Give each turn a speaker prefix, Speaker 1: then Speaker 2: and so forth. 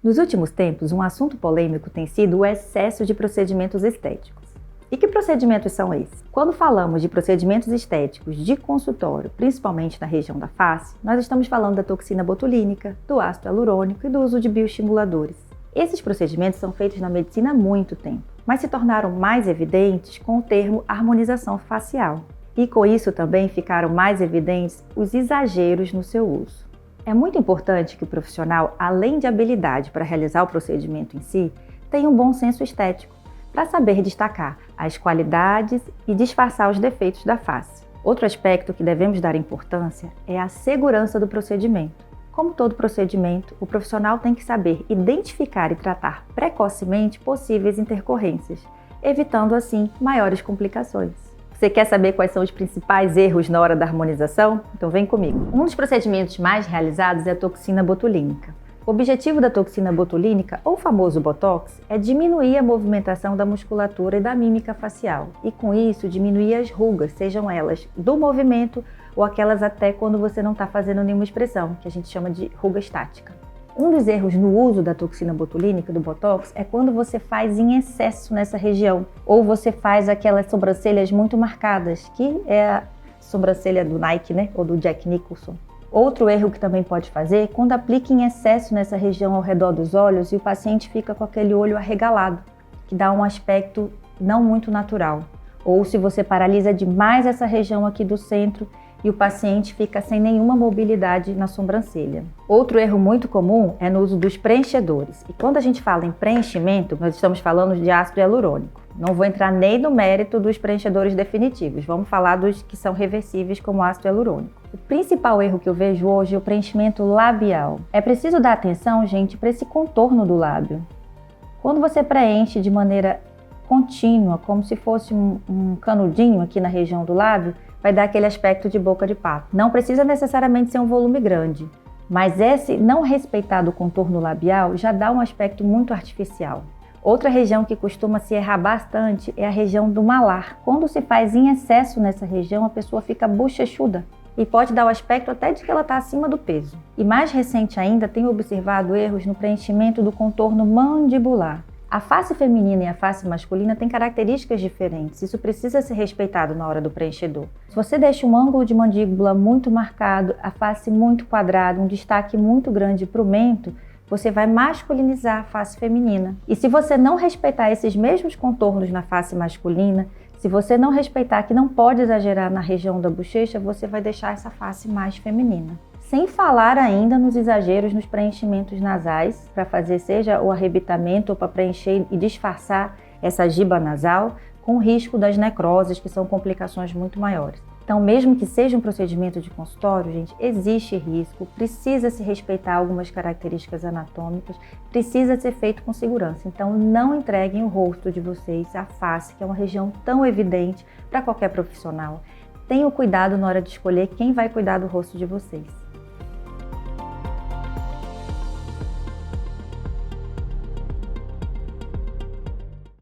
Speaker 1: Nos últimos tempos, um assunto polêmico tem sido o excesso de procedimentos estéticos. E que procedimentos são esses? Quando falamos de procedimentos estéticos de consultório, principalmente na região da face, nós estamos falando da toxina botulínica, do ácido hialurônico e do uso de bioestimuladores. Esses procedimentos são feitos na medicina há muito tempo, mas se tornaram mais evidentes com o termo harmonização facial. E com isso também ficaram mais evidentes os exageros no seu uso. É muito importante que o profissional, além de habilidade para realizar o procedimento em si, tenha um bom senso estético, para saber destacar as qualidades e disfarçar os defeitos da face. Outro aspecto que devemos dar importância é a segurança do procedimento. Como todo procedimento, o profissional tem que saber identificar e tratar precocemente possíveis intercorrências, evitando assim maiores complicações. Você quer saber quais são os principais erros na hora da harmonização? Então vem comigo. Um dos procedimentos mais realizados é a toxina botulínica. O objetivo da toxina botulínica, ou famoso Botox, é diminuir a movimentação da musculatura e da mímica facial e com isso diminuir as rugas, sejam elas do movimento ou aquelas até quando você não está fazendo nenhuma expressão, que a gente chama de ruga estática. Um dos erros no uso da toxina botulínica, do Botox, é quando você faz em excesso nessa região, ou você faz aquelas sobrancelhas muito marcadas, que é a sobrancelha do Nike, né? Ou do Jack Nicholson. Outro erro que também pode fazer é quando aplica em excesso nessa região ao redor dos olhos e o paciente fica com aquele olho arregalado, que dá um aspecto não muito natural. Ou se você paralisa demais essa região aqui do centro e o paciente fica sem nenhuma mobilidade na sobrancelha. Outro erro muito comum é no uso dos preenchedores. E quando a gente fala em preenchimento, nós estamos falando de ácido hialurônico. Não vou entrar nem no mérito dos preenchedores definitivos, vamos falar dos que são reversíveis como ácido hialurônico. O principal erro que eu vejo hoje é o preenchimento labial. É preciso dar atenção, gente, para esse contorno do lábio. Quando você preenche de maneira contínua, como se fosse um canudinho aqui na região do lábio, vai dar aquele aspecto de boca de pato. Não precisa necessariamente ser um volume grande, mas esse não respeitar do contorno labial já dá um aspecto muito artificial. Outra região que costuma se errar bastante é a região do malar. Quando se faz em excesso nessa região, a pessoa fica bochechuda e pode dar o aspecto até de que ela está acima do peso. E mais recente ainda, tenho observado erros no preenchimento do contorno mandibular. A face feminina e a face masculina têm características diferentes, isso precisa ser respeitado na hora do preenchedor. Se você deixa um ângulo de mandíbula muito marcado, a face muito quadrada, um destaque muito grande para o mento, você vai masculinizar a face feminina. E se você não respeitar esses mesmos contornos na face masculina, se você não respeitar que não pode exagerar na região da bochecha, você vai deixar essa face mais feminina. Sem falar ainda nos exageros nos preenchimentos nasais, para fazer seja o arrebitamento ou para preencher e disfarçar essa giba nasal, com o risco das necroses, que são complicações muito maiores. Então, mesmo que seja um procedimento de consultório, gente, existe risco, precisa se respeitar algumas características anatômicas, precisa ser feito com segurança. Então, não entreguem o rosto de vocês, a face, que é uma região tão evidente para qualquer profissional. Tenham cuidado na hora de escolher quem vai cuidar do rosto de vocês.